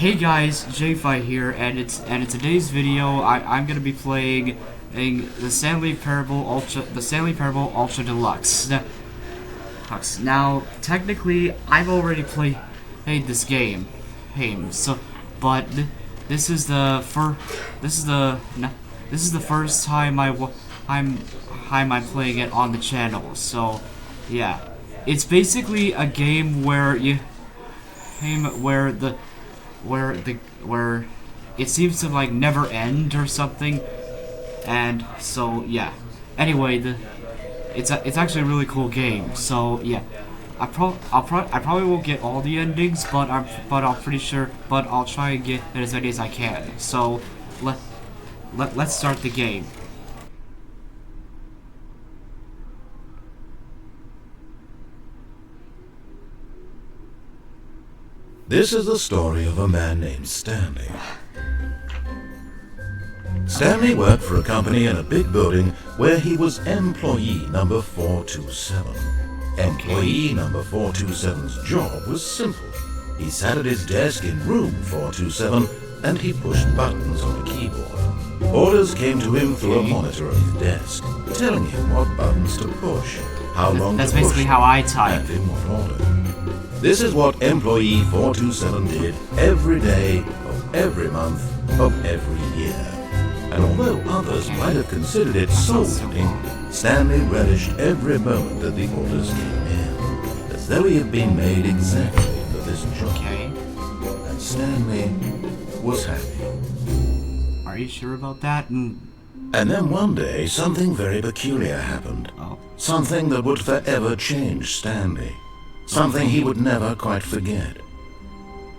Hey guys, JFi here, and in today's video, I'm gonna be playing the Stanley Parable Ultra Deluxe. Now, technically, I've already played this game, but this is the first time I'm playing it on the channel. So, yeah, it's basically a game where where it seems to like never end or something, and so yeah. Anyway, it's actually a really cool game. So yeah, I probably won't get all the endings, but I'll try and get as many as I can. So let's start the game. This is the story of a man named Stanley. Stanley worked for a company in a big building where he was employee number 427. Employee number 427's job was simple. He sat at his desk in room 427 and he pushed buttons on a keyboard. Orders came to him through a monitor on his desk, telling him what buttons to push, how long That's to push, basically how I type. and in what order. This is what employee 427 did every day of every month of every year. And although others might have considered it soul-winning, Stanley relished every moment that the orders came in, as though he had been made exactly for this job. And Stanley was happy. Are you sure about that? And then one day, something very peculiar happened. Something that would forever change Stanley. Something he would never quite forget.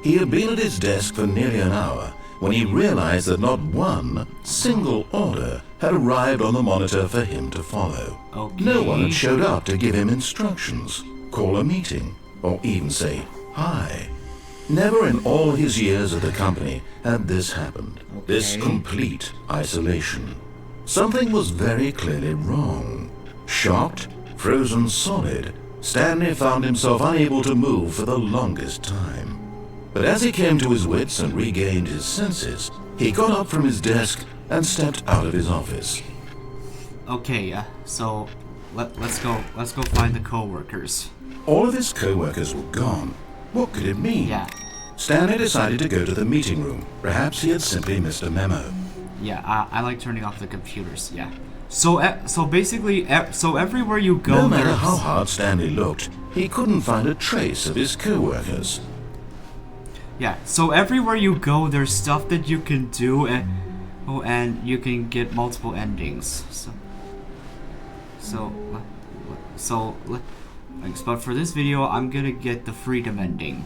He had been at his desk for nearly an hour when he realized that not one single order had arrived on the monitor for him to follow. No one had showed up to give him instructions, call a meeting, or even say hi. Never in all his years at the company had this happened. This complete isolation. Something was very clearly wrong. Shocked, frozen solid, Stanley found himself unable to move for the longest time. But as he came to his wits and regained his senses, he got up from his desk and stepped out of his office. Okay, so let's go find the co-workers. All of his co-workers were gone. What could it mean? Yeah. Stanley decided to go to the meeting room. Perhaps he had simply missed a memo. Yeah, I like turning off the computers. Yeah. So basically, everywhere you go, No matter how hard Stanley looked, he couldn't find a trace of his co-workers. Yeah. So everywhere you go, there's stuff that you can do, and you can get multiple endings. But for this video, I'm gonna get the freedom ending.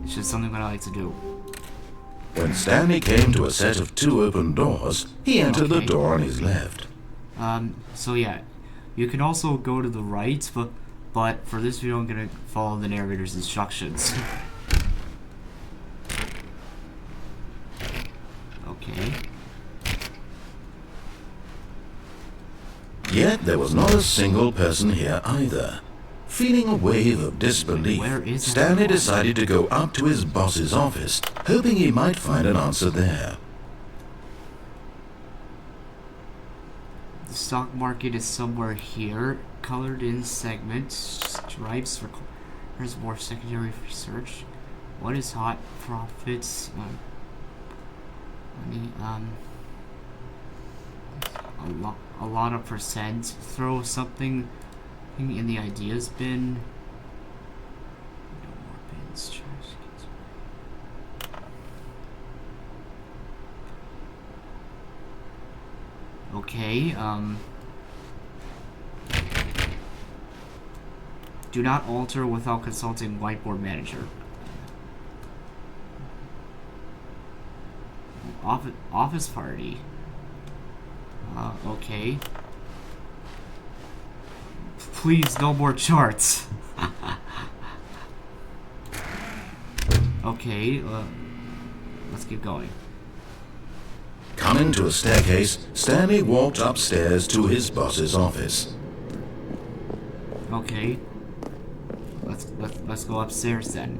It's just something that I like to do. When Stanley came to a set of 2 open doors, he entered the door on his left. So yeah, you can also go to the right, but for this video, I'm gonna follow the narrator's instructions. Okay. Yet there was not a single person here either. Feeling a wave of disbelief, Stanley decided to go up to his boss's office, hoping he might find an answer there. The stock market is somewhere here, colored in segments, stripes for there's more secondary research. What is hot profits? A lot of percent. Throw something in the ideas bin. No more bins. Trash cans. Okay, do not alter without consulting whiteboard manager. Office party. Okay. Please, no more charts. Okay, let's keep going. Coming to a staircase, Stanley walked upstairs to his boss's office. Okay. Let's go upstairs then.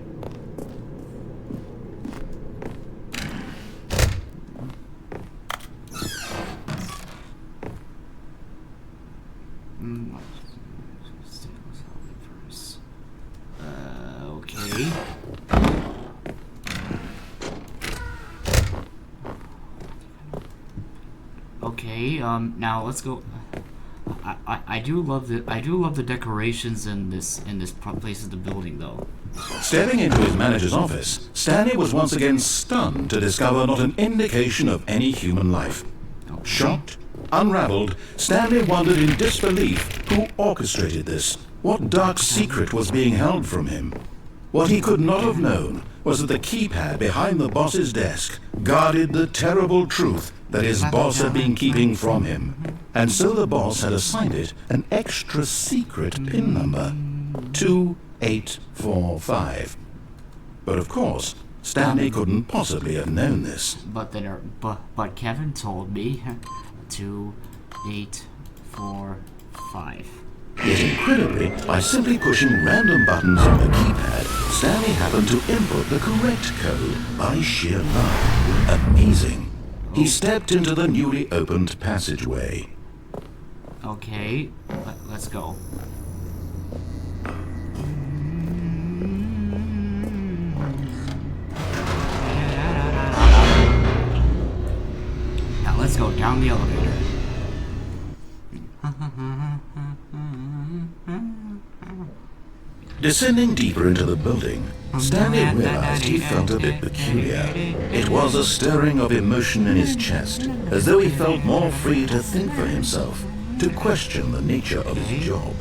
Okay. Okay, now let's go. I do love the decorations in this place of the building though. Stepping into his manager's office, Stanley was once again stunned to discover not an indication of any human life. Okay. Shocked, unraveled, Stanley wondered in disbelief who orchestrated this. What dark secret was being held from him? What he could not have known was that the keypad behind the boss's desk guarded the terrible truth that his boss had been keeping from him. And so the boss had assigned it an extra secret PIN number, 2845. But of course, Stanley couldn't possibly have known this. But Kevin told me 2845. Yet incredibly, by simply pushing random buttons on the keypad, Stanley happened to input the correct code by sheer luck. Amazing. He stepped into the newly opened passageway. Okay, let's go. Now let's go down the elevator. Descending deeper into the building, Stanley realized he felt a bit peculiar. It was a stirring of emotion in his chest, as though he felt more free to think for himself, to question the nature of his job.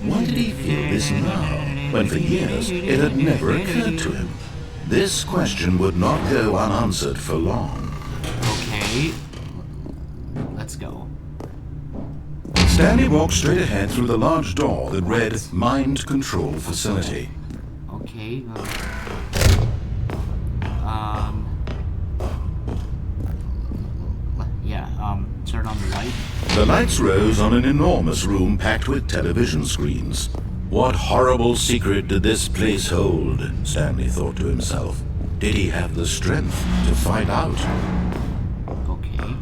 Why did he feel this now, when for years it had never occurred to him? This question would not go unanswered for long. Okay, let's go. Stanley walked straight ahead through the large door that read Mind Control Facility. Okay, turn on the light. The lights rose on an enormous room packed with television screens. What horrible secret did this place hold? Stanley thought to himself. Did he have the strength to find out? Okay.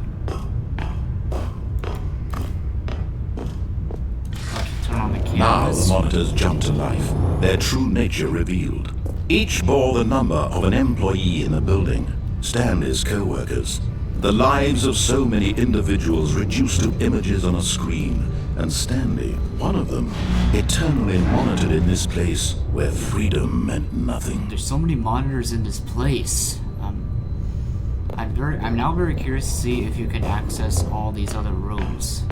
Turn on the cameras. Now the monitors jumped to life, their true nature revealed. Each bore the number of an employee in the building, Stanley's co-workers. The lives of so many individuals reduced to images on a screen, and Stanley, one of them, eternally monitored in this place where freedom meant nothing. There's so many monitors in this place. I'm now very curious to see if you can access all these other rooms.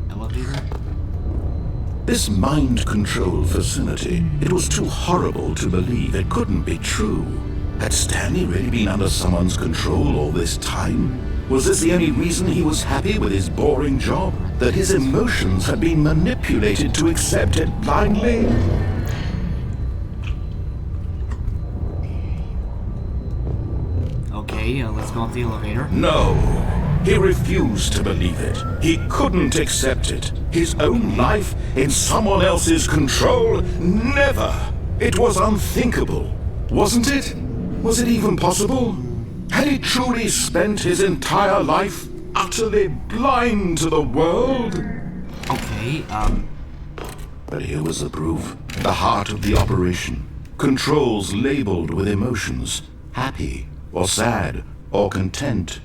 Elevator? This mind control facility, it was too horrible to believe. It couldn't be true. Had Stanley really been under someone's control all this time? Was this the only reason he was happy with his boring job? That his emotions had been manipulated to accept it blindly? Okay, let's go up the elevator. No. He refused to believe it. He couldn't accept it. His own life in someone else's control? Never. It was unthinkable. Wasn't it? Was it even possible? Had he truly spent his entire life utterly blind to the world? Okay, But here was the proof. The heart of the operation. Controls labeled with emotions. Happy or sad or content.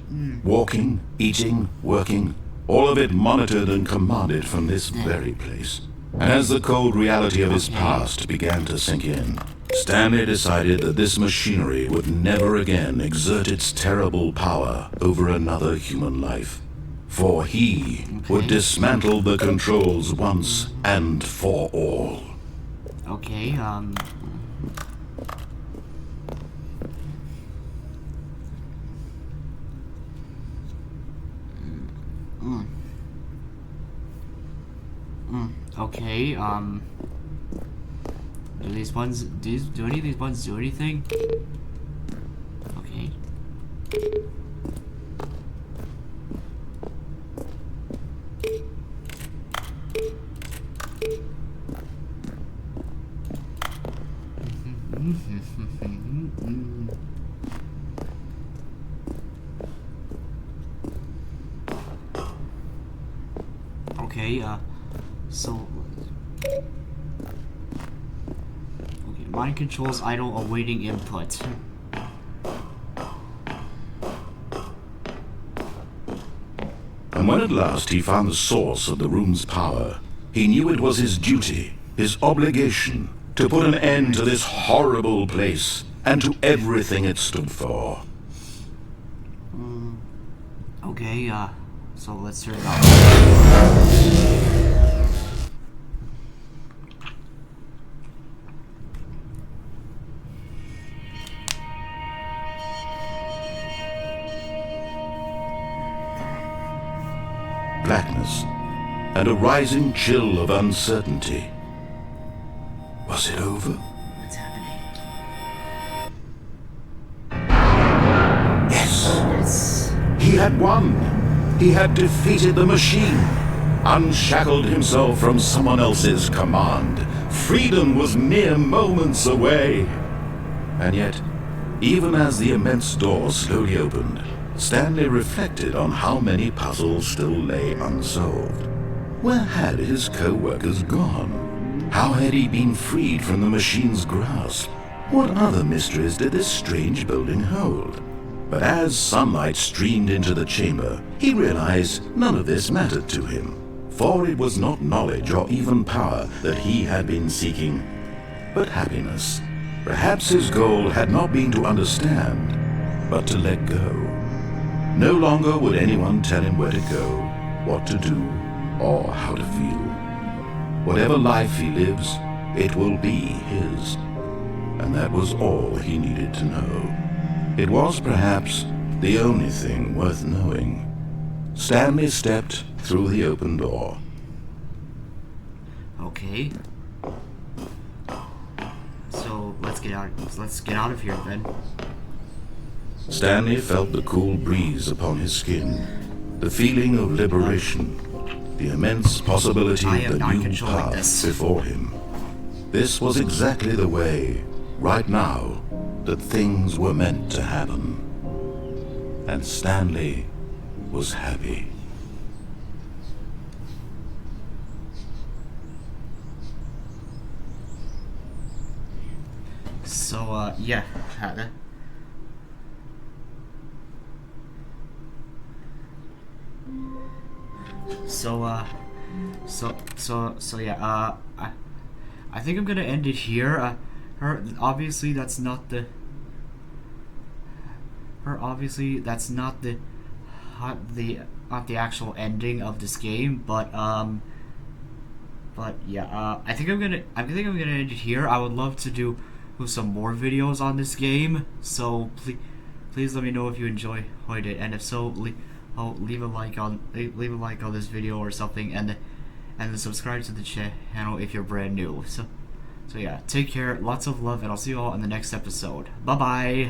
Walking, eating, working. All of it monitored and commanded from this very place. And as the cold reality of his past began to sink in, Stanley decided that this machinery would never again exert its terrible power over another human life. For he would dismantle the controls once and for all. okay, okay, Do these buttons, do any of these buttons do anything? Okay. Okay, so... Okay, mind controls idle awaiting input. And when at last he found the source of the room's power, he knew it was his duty, his obligation, to put an end to this horrible place and to everything it stood for. Okay, so let's turn it off. Blackness and a rising chill of uncertainty. Was it over? What's happening? Yes. Yes. He had won. He had defeated the machine, unshackled himself from someone else's command. Freedom was mere moments away. And yet, even as the immense door slowly opened, Stanley reflected on how many puzzles still lay unsolved. Where had his co-workers gone? How had he been freed from the machine's grasp? What other mysteries did this strange building hold? But as sunlight streamed into the chamber, he realized none of this mattered to him, for it was not knowledge or even power that he had been seeking, but happiness. Perhaps his goal had not been to understand, but to let go. No longer would anyone tell him where to go, what to do, or how to feel. Whatever life he lives, it will be his. And that was all he needed to know. It was perhaps the only thing worth knowing. Stanley stepped through the open door. Okay. So let's get out of here then. Stanley felt the cool breeze upon his skin, the feeling of liberation, the immense possibility of the new path before him. This was exactly the way, right now, that things were meant to happen. And Stanley was happy. So, yeah. So yeah, I think I'm gonna end it here. Obviously that's not the not the actual ending of this game, but yeah, I think I'm gonna end it here. I would love to do some more videos on this game, so please let me know if you enjoyed it, and if so, leave a like on this video or something, and then subscribe to the channel if you're brand new. So yeah, take care, lots of love, and I'll see you all in the next episode. Bye bye.